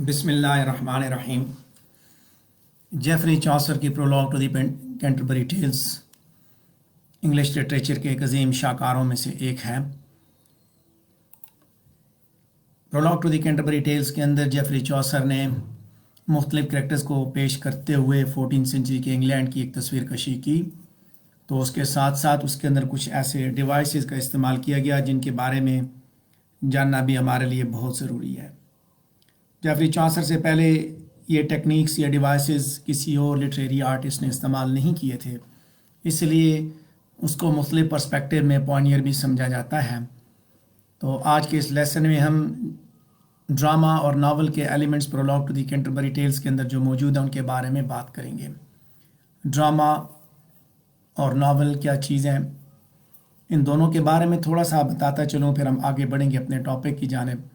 बिस्मिल्लाहिर्रहमानिर्रहीम। Geoffrey Chaucer की prologue to the Canterbury Tales English literature के एक अजीम शाहकारों में से एक है। Prologue to the Canterbury Tales के अंदर जेफरी चॉसर ने मुख्तलिफ करैक्टर्स को पेश करते हुए 14वीं सेंचुरी के इंग्लैंड की एक तस्वीर कशी की। तो उसके साथ साथ उसके अंदर कुछ ऐसे डिवाइसेस का इस्तेमाल किया गया जिनके बारे में जानना भी हमारे लिए बहुत ज़रूरी है। जेफरी चॉसर से पहले ये टेक्निक्स या डिवाइसेस किसी और लिटरेरी आर्टिस्ट ने इस्तेमाल नहीं किए थे, इसलिए उसको मुख्तलिफ पर्सपेक्टिव में पॉइनियर भी समझा जाता है। तो आज के इस लेसन में हम ड्रामा और नावल के elements prologue to the Canterbury Tales के अंदर जो मौजूद हैं उनके बारे में बात करेंगे। ड्रामा और नावल क्या चीज़ हैं, इन दोनों के बारे में थोड़ा सा बताता चलूँ, फिर हम आगे बढ़ेंगे अपने टॉपिक की जानिब।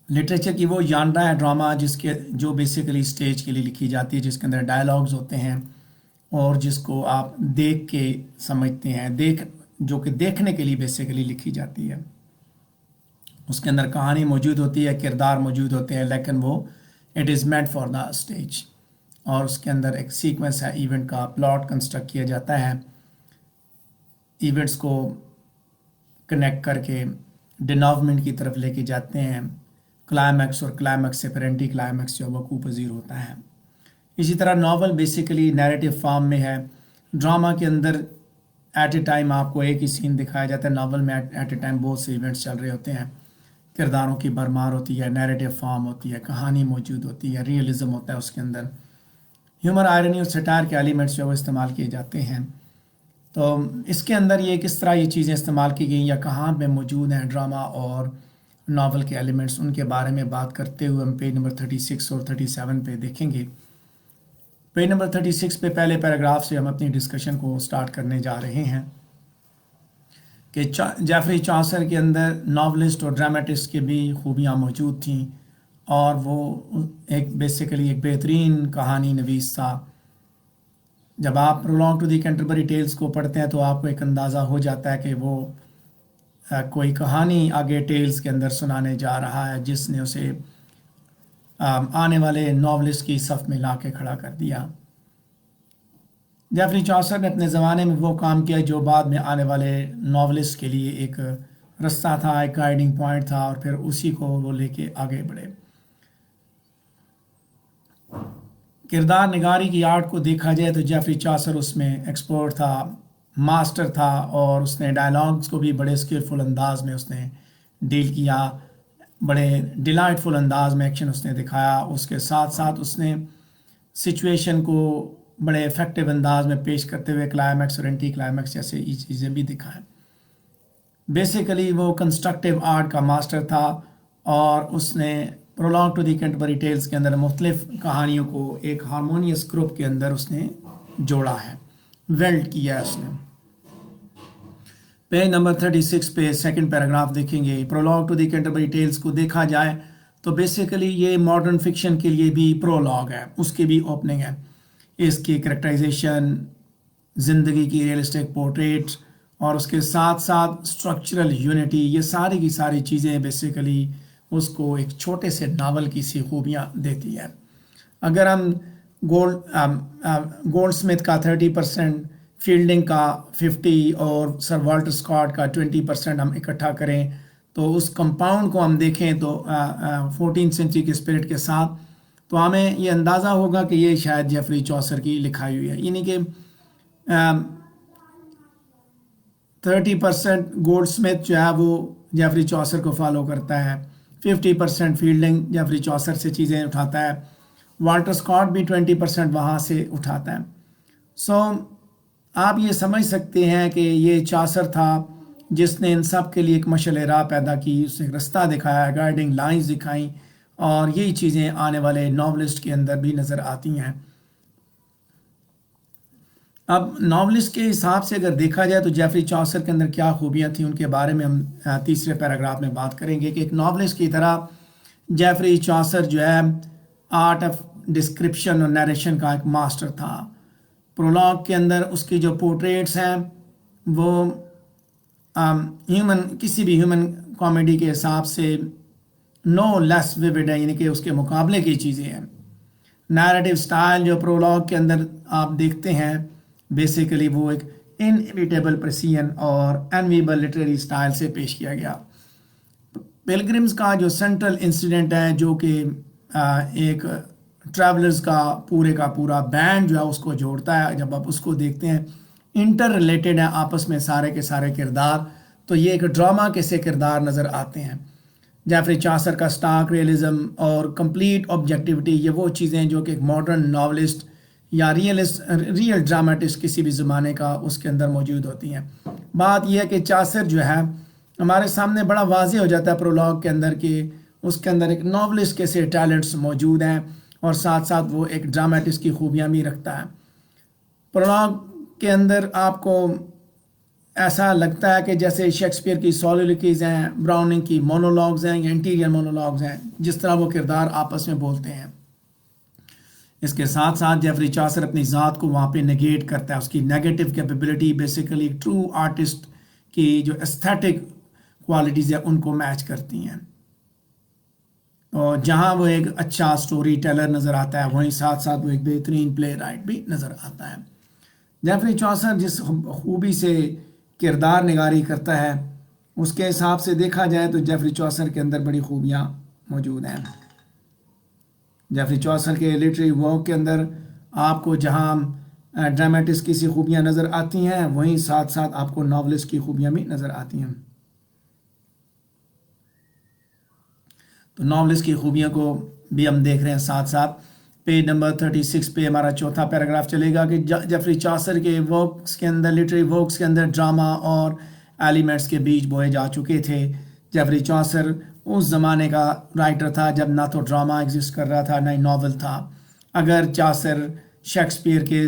लिटरेचर की वो जानरा है ड्रामा जिसके जो बेसिकली स्टेज के लिए लिखी जाती है, जिसके अंदर डायलॉग्स होते हैं और जिसको आप देख के समझते हैं, जो कि देखने के लिए बेसिकली लिखी जाती है। उसके अंदर कहानी मौजूद होती है, किरदार मौजूद होते हैं, लेकिन वो it is meant for the stage. और उसके अंदर एक सीक्वेंस है, इवेंट का प्लॉट कंस्ट्रक्ट किया जाता है, इवेंट्स को कनेक्ट करके डिनॉवमेंट की तरफ लेके जाते हैं, क्लाइमैक्स और क्लाइमैक्स से फिर एंटी क्लाइमैक्स जो वकूफ़ पज़ीर होता है। इसी तरह नावल बेसिकली नैरेटिव फॉर्म में है। ड्रामा के अंदर एट ए टाइम आपको एक ही सीन दिखाया जाता है, नावल में एट ए टाइम बहुत से इवेंट्स चल रहे होते हैं, किरदारों की भरमार होती है, नैरेटिव फॉर्म होती है, कहानी मौजूद होती है, रियलिज़म होता है, उसके अंदर ह्यूमर, आयरनी और सटायर के एलिमेंट्स जो वो इस्तेमाल किए जाते हैं। तो इसके अंदर ये किस तरह ये चीज़ें इस्तेमाल की गई या कहाँ पे मौजूद हैं ड्रामा और नावल के एलिमेंट्स, उनके बारे में बात करते हुए हम पेज नंबर 36 और 37 पे देखेंगे। पेज नंबर 36 पे पहले पैराग्राफ से हम अपनी डिस्कशन को स्टार्ट करने जा रहे हैं कि जेफरी चॉसर के अंदर नावलिस्ट और ड्रामेटिस्ट की भी खूबियाँ मौजूद थीं और वो एक बेसिकली एक बेहतरीन कहानी नवीस था। जब आप prologue to the Canterbury Tales को पढ़ते हैं तो आपको एक अंदाज़ा हो जाता है कि वो कोई कहानी आगे टेल्स के अंदर सुनाने जा रहा है जिसने उसे आने वाले नॉवलिस्ट की सफ़ में ला के खड़ा कर दिया। जेफरी चॉसर ने अपने ज़माने में वो काम किया जो बाद में आने वाले नॉवलिस्ट के लिए एक रास्ता था, एक गाइडिंग पॉइंट था, और फिर उसी को वो लेके आगे बढ़े। किरदार निगारी की आर्ट को देखा जाए तो जेफरी चॉसर उसमें एक्सपर्ट था, मास्टर था, और उसने डायलॉग्स को भी बड़े स्किलफुल अंदाज में उसने डील किया, बड़े डिलाइटफुल अंदाज में एक्शन उसने दिखाया। उसके साथ साथ उसने सिचुएशन को बड़े इफ़ेक्टिव अंदाज में पेश करते हुए क्लाइमैक्स और एंटी क्लाइमैक्स जैसे ये चीज़ें भी दिखाएं। बेसिकली वो कंस्ट्रक्टिव आर्ट का मास्टर था और उसने prologue to the Canterbury Tales के अंदर मुख्तलिफ कहानियों को एक हारमोनियस ग्रुप के अंदर उसने जोड़ा है, वेल्ड किया है उसने। पेज नंबर 36 पे सेकंड पैराग्राफ देखेंगे। Prologue to the Canterbury Tales को देखा जाए तो बेसिकली ये मॉडर्न फिक्शन के लिए भी प्रोलॉग है, उसकी भी ओपनिंग है। इसकी करैक्टराइजेशन, ज़िंदगी की रियलिस्टिक पोर्ट्रेट और उसके साथ साथ स्ट्रक्चरल यूनिटी, ये सारी की सारी चीज़ें बेसिकली उसको एक छोटे से नावल की सी खूबियाँ देती है। अगर हम गोल्डस्मिथ का 30%, फील्डिंग का 50% और सर वाल्टर स्कॉट का 20% हम इकट्ठा करें तो उस कंपाउंड को हम देखें तो 14वीं सेंचुरी के स्पिरिट के साथ, तो हमें ये अंदाज़ा होगा कि ये शायद जेफरी चॉसर की लिखाई हुई है। यानी कि 30% गोल्डस्मिथ जो है वो जेफरी चॉसर को फॉलो करता है, 50% फील्डिंग जेफरी चॉसर से चीज़ें उठाता है, वाल्टर स्कॉट भी 20% वहाँ से उठाता है। सो आप ये समझ सकते हैं कि ये चॉसर था जिसने इन सब के लिए एक मशाल राह पैदा की, उसने रास्ता दिखाया, गाइडिंग लाइंस दिखाई, और यही चीज़ें आने वाले नॉवलिस्ट के अंदर भी नज़र आती हैं। अब नॉवलिस्ट के हिसाब से अगर देखा जाए तो जेफरी चॉसर के अंदर क्या खूबियाँ थी उनके बारे में हम तीसरे पैराग्राफ में बात करेंगे कि एक नॉवलिस्ट की तरह जेफरी चॉसर जो है आर्ट ऑफ डिस्क्रिप्शन और नरेशन का एक मास्टर था। प्रोलॉग के अंदर उसकी जो पोर्ट्रेट्स हैं वो किसी भी ह्यूमन कॉमेडी के हिसाब से नो लेस विविड है, यानी कि उसके मुकाबले की चीज़ें हैं। नैरेटिव स्टाइल जो प्रोलॉग के अंदर आप देखते हैं, बेसिकली वो एक इनइमिटेबल प्रेसिजन और एनवीएबल लिटरेरी स्टाइल से पेश किया गया। पिलग्रिम्स का जो सेंट्रल इंसिडेंट है, जो कि एक ट्रैवलर्स का पूरा बैंड जो है उसको जोड़ता है, जब आप उसको देखते हैं इंटर रिलेटेड है आपस में सारे के सारे किरदार, तो ये एक ड्रामा के से किरदार नज़र आते हैं। जेफरी चासर का स्टार्क रियलिज्म और कंप्लीट ऑब्जेक्टिविटी, ये वो चीज़ें जो कि एक मॉडर्न नॉवलिस्ट या रियल ड्रामेटिस्ट किसी भी ज़माने का उसके अंदर मौजूद होती हैं। बात यह है कि चासर जो है हमारे सामने बड़ा वाज़ेह हो जाता है प्रोलॉग के अंदर कि उसके अंदर एक नॉवलिस्ट के से टैलेंट्स मौजूद हैं और साथ साथ वो एक ड्रामेटिस्ट की खूबियाँ भी रखता है। प्रोलॉग के अंदर आपको ऐसा लगता है कि जैसे शेक्सपियर की सोलिलोक्वीज़ हैं, ब्राउनिंग की मोनोलॉग्स हैं या इंटीरियर मोनोलॉग्स हैं, जिस तरह वो किरदार आपस में बोलते हैं। इसके साथ साथ जेफरी चासर अपनी ज़ात को वहाँ पे नेगेट करता है। उसकी negative capability basically true artist की जो एस्थेटिक क्वालिटीज़ है उनको मैच करती हैं। और जहाँ वो एक अच्छा स्टोरी टेलर नज़र आता है, वहीं साथ साथ वो एक बेहतरीन प्ले राइट भी नज़र आता है। जेफरी चासर जिस खूबी से किरदार निगारी करता है, उसके हिसाब से देखा जाए तो जेफरी चासर के अंदर बड़ी खूबियाँ मौजूद हैं। जेफरी चासर के लिटरेरी वर्क के अंदर आपको जहाँ ड्रामेटिस्ट की सी खूबियाँ नज़र आती हैं, वहीं साथ साथ आपको नॉवलिस्ट की खूबियाँ भी नज़र आती हैं। तो नॉवलिस्ट की खूबियों को भी हम देख रहे हैं। साथ साथ पेज नंबर 36 पे हमारा चौथा पैराग्राफ चलेगा कि जेफरी चासर के वर्क्स के अंदर, लिटरेरी वर्क्स के अंदर ड्रामा और एलिमेंट्स के बीज बोए जा चुके थे। जेफरी चासर उस ज़माने का राइटर था जब ना तो ड्रामा एग्जिस्ट कर रहा था ना ही नावल था। अगर चासर शेक्सपियर के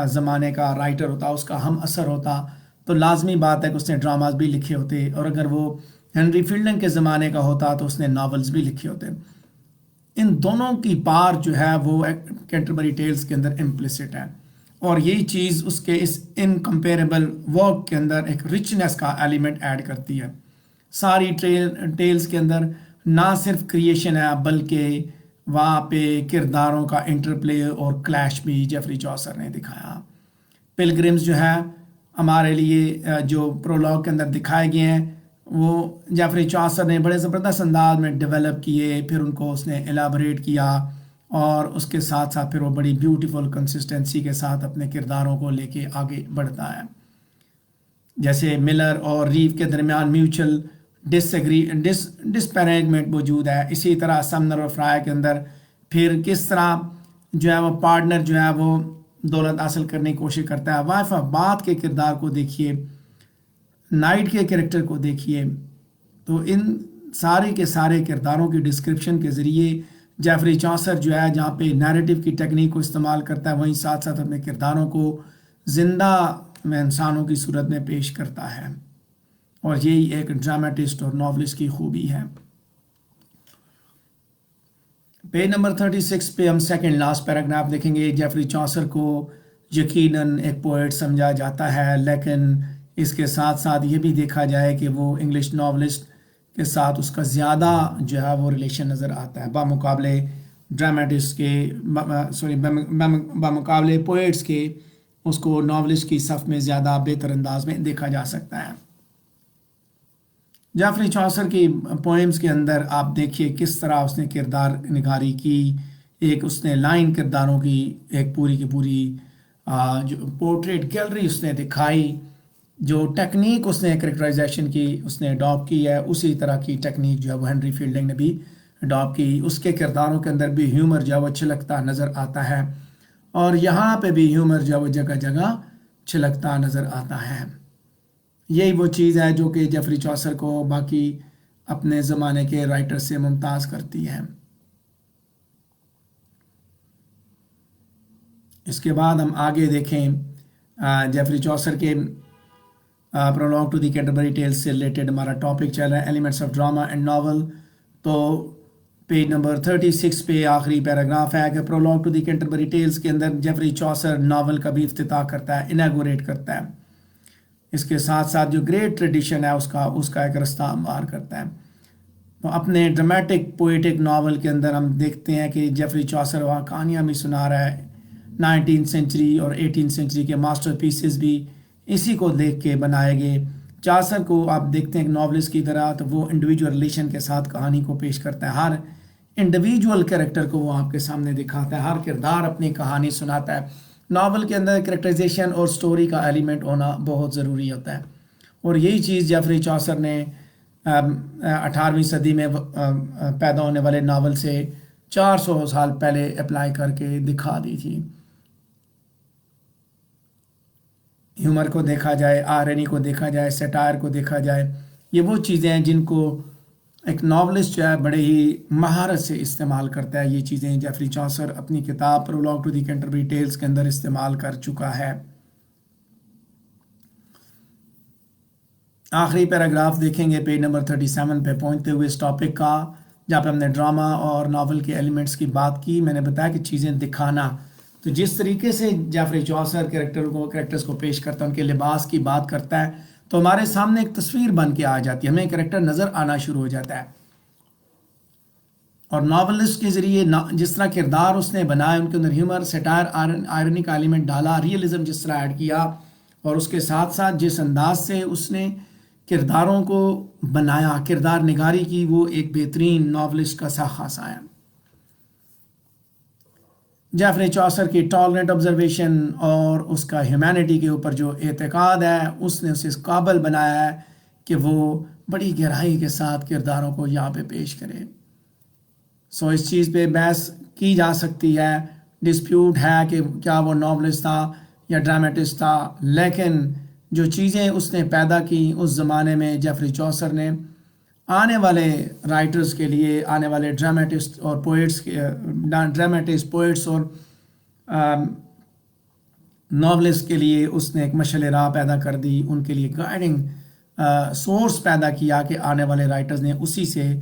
ज़माने का राइटर होता, उसका हम असर होता, तो लाजमी बात है कि उसने ड्रामाज भी लिखे होते, और अगर वो हेनरी फील्डिंग के ज़माने का होता तो उसने नावल्स भी लिखे होते। इन दोनों की पार जो है वो कैंटरबरी टेल्स के अंदर इम्प्लिसिट है, और यही चीज़ उसके इस इनकम्पेरेबल वर्क के अंदर एक रिचनेस का एलिमेंट ऐड करती है। सारी टेल्स के अंदर ना सिर्फ क्रिएशन है, बल्कि वहाँ पे किरदारों का इंटरप्ले और क्लैश भी जेफरी चासर ने दिखाया। पिलग्रिम्स जो है हमारे लिए जो प्रोलॉग के अंदर दिखाए गए हैं, वो जेफरी चासर ने बड़े ज़बरदस्त अंदाज में डेवलप किए, फिर उनको उसने एलाबरेट किया, और उसके साथ साथ फिर वो बड़ी ब्यूटीफुल कंसिस्टेंसी के साथ अपने किरदारों को लेके आगे बढ़ता है। जैसे मिलर और रीव के दरमियान म्यूचुअल डिसपैरेजमेंट मौजूद है, इसी तरह समनर और फ्राई के अंदर फिर किस तरह जो है वो पार्टनर जो है वो दौलत हासिल करने की कोशिश करता है। वाइफ ऑफ बाथ के किरदार को देखिए, नाइट के कैरेक्टर को देखिए, तो इन सारे के सारे किरदारों की डिस्क्रिप्शन के ज़रिए जेफरी चासर जो है जहाँ पे नैरेटिव की टेक्निक को इस्तेमाल करता है, वहीं साथ साथ अपने किरदारों को ज़िंदा में इंसानों की सूरत में पेश करता है, और यही एक ड्रामेटिस्ट और नॉवलिस्ट की खूबी है। पेज नंबर 36 पे हम सेकंड लास्ट पैराग्राफ देखेंगे। जेफरी चासर को यकीनन एक पोएट समझा जाता है, लेकिन इसके साथ साथ ये भी देखा जाए कि वो इंग्लिश नॉवलिस्ट के साथ उसका ज़्यादा जो है वो रिलेशन नज़र आता है बामुकाबले ड्रामेटिस्ट के, बामुकाबले पोएट्स के। उसको नॉवलिस्ट की सफ़ में ज़्यादा बेहतर अंदाज में देखा जा सकता है। जेफरी चासर की पोएम्स के अंदर आप देखिए किस तरह उसने किरदार निगारी की। एक उसने लाइन किरदारों की एक पूरी की पूरी जो पोर्ट्रेट गैलरी उसने दिखाई, जो टेक्निक उसने कैरेक्टराइजेशन की उसने अडॉप्ट की है, उसी तरह की टेक्निक जो है वो हेनरी फील्डिंग ने भी अडॉप्ट की। उसके किरदारों के अंदर भी ह्यूमर जो है वो छिलकता नज़र आता है, और यहाँ पे भी ह्यूमर जो है वो जगह जगह छिलकता नज़र आता है। यही वो चीज़ है जो कि जेफरी चासर को बाकी अपने ज़माने के राइटर से मुमताज़ करती है। इसके बाद हम आगे देखें, जेफरी चासर के prologue to the Canterbury Tales से रिलेटेड हमारा टॉपिक चल रहा है elements of drama and novel. तो पेज नंबर 36 पे आखिरी पैराग्राफ है कि prologue to the Canterbury Tales के अंदर जेफरी चासर नावल का भी इफ्तिताह करता है, इनॉग्रेट करता है। इसके साथ साथ जो ग्रेट ट्रेडिशन है उसका एक रास्ता हमवार करता है। تو اپنے ڈرامیٹک پوئٹک ناول کے اندر ہم دیکھتے ہیں کہ جیفری چوسر وہاں کہانیاں بھی سنا رہا ہے. 19 سینچری اور 18 سینچری کے ماسٹر پیسز بھی اسی کو دیکھ کے بنائے گئے. چاسر کو آپ دیکھتے ہیں ایک ناولسٹ کی طرح، تو وہ انڈیویجول ریلیشن کے ساتھ کہانی کو پیش کرتا ہے. ہر انڈیویجول کریکٹر کو وہ آپ کے سامنے دکھاتا ہے، ہر کردار اپنی کہانی سناتا ہے. ناول کے اندر کریکٹرائزیشن اور سٹوری کا ایلیمنٹ ہونا بہت ضروری ہوتا ہے، اور یہی چیز جیفری چوسر نے 18ویں صدی میں پیدا ہونے والے ناول سے 400 سال پہلے اپلائی کر کے دکھا دی تھی. ہیومر کو دیکھا جائے، آئرنی کو دیکھا جائے، سیٹائر کو دیکھا جائے، یہ وہ چیزیں ہیں جن کو ایک ناولسٹ جو ہے بڑے ہی مہارت سے استعمال کرتا ہے. یہ چیزیں جیفری چوسر اپنی کتاب prologue to the Canterbury Tales کے اندر استعمال کر چکا ہے. آخری پیراگراف دیکھیں گے پیج نمبر 37 پہ پہنچتے ہوئے اس ٹاپک کا، جہاں پہ ہم نے ڈرامہ اور ناول کے ایلیمنٹس کی بات کی. میں نے بتایا کہ چیزیں دکھانا، تو جس طریقے سے جیفری چوسر کریکٹرز کو پیش کرتا ہے، ان کے لباس کی بات کرتا ہے، تو ہمارے سامنے ایک تصویر بن کے آ جاتی ہے، ہمیں کریکٹر نظر آنا شروع ہو جاتا ہے. اور ناولسٹ کے ذریعے جس طرح کردار اس نے بنائے، ان کے اندر ہیومر، سیٹائر، آئرنی کا ایلیمنٹ ڈالا، ریئلزم جس طرح ایڈ کیا، اور اس کے ساتھ ساتھ جس انداز سے اس نے کرداروں کو بنایا، کردار نگاری کی، وہ ایک بہترین ناولسٹ کا سا خاصا ہے. جیفری چوسر کی ٹالرنٹ آبزرویشن اور اس کا ہیومینٹی کے اوپر جو اعتقاد ہے، اس نے اسے اس قابل بنایا ہے کہ وہ بڑی گہرائی کے ساتھ کرداروں کو یہاں پہ پیش کرے. اس چیز پہ بحث کی جا سکتی ہے، ڈسپیوٹ ہے کہ کیا وہ ناولسٹ تھا یا ڈرامیٹسٹ تھا، لیکن جو چیزیں اس نے پیدا کی اس زمانے میں جیفری چوسر نے، آنے والے رائٹرز کے لیے، آنے والے ڈرامیٹسٹ اور پوئٹس اور ناولسٹ کے لیے اس نے ایک مشعل راہ پیدا کر دی، ان کے لیے گائیڈنگ سورس پیدا کیا کہ آنے والے رائٹرز نے اسی سے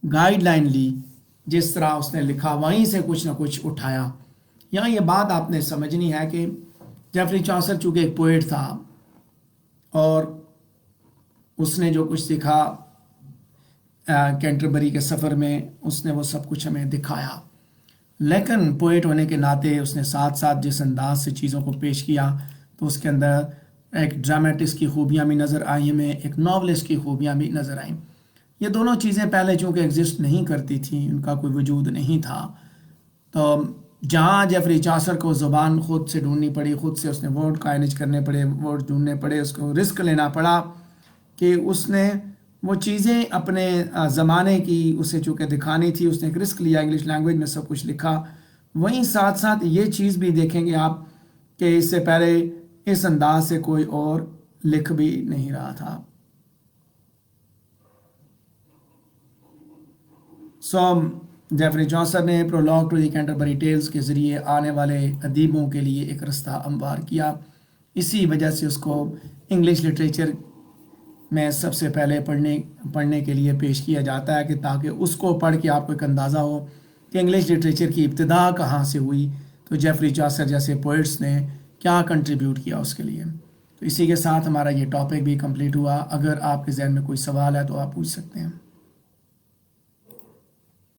گائیڈ لائن لی، جس طرح اس نے لکھا وہیں سے کچھ نہ کچھ اٹھایا. یہاں یہ بات آپ نے سمجھنی ہے کہ جیفری چوسر چونکہ ایک پوئٹ تھا اور اس نے جو کچھ لکھا کینٹربری کے سفر میں، اس نے وہ سب کچھ ہمیں دکھایا، لیکن پوئٹ ہونے کے ناطے اس نے ساتھ ساتھ جس انداز سے چیزوں کو پیش کیا، تو اس کے اندر ایک ڈرامیٹسٹ کی خوبیاں بھی نظر آئیں ہمیں، ایک ناولسٹ کی خوبیاں بھی نظر آئیں. یہ دونوں چیزیں پہلے چونکہ ایگزسٹ نہیں کرتی تھیں، ان کا کوئی وجود نہیں تھا، تو جہاں جیفری چوسر کو زبان خود سے ڈھونڈنی پڑی، خود سے اس نے ورڈ کائنج کرنے پڑے، ورڈ ڈھونڈنے پڑے، اس کو رسک لینا پڑا کہ اس نے وہ چیزیں اپنے زمانے کی اسے چونکہ دکھانی تھی، اس نے ایک رسک لیا، انگلش لینگویج میں سب کچھ لکھا. وہیں ساتھ ساتھ یہ چیز بھی دیکھیں گے آپ کہ اس سے پہلے اس انداز سے کوئی اور لکھ بھی نہیں رہا تھا. جیفری چوسر نے prologue to the Canterbury Tales کے ذریعے آنے والے ادیبوں کے لیے ایک رستہ ہموار کیا. اسی وجہ سے اس کو انگلش لٹریچر میں سب سے پہلے پڑھنے کے لیے پیش کیا جاتا ہے، کہ تاکہ اس کو پڑھ کے آپ کو ایک اندازہ ہو کہ انگلش لٹریچر کی ابتدا کہاں سے ہوئی، تو جیفری چوسر جیسے پوئٹس نے کیا کنٹریبیوٹ کیا اس کے لیے. تو اسی کے ساتھ ہمارا یہ ٹاپک بھی کمپلیٹ ہوا. اگر آپ کے ذہن میں کوئی سوال ہے تو آپ پوچھ سکتے ہیں.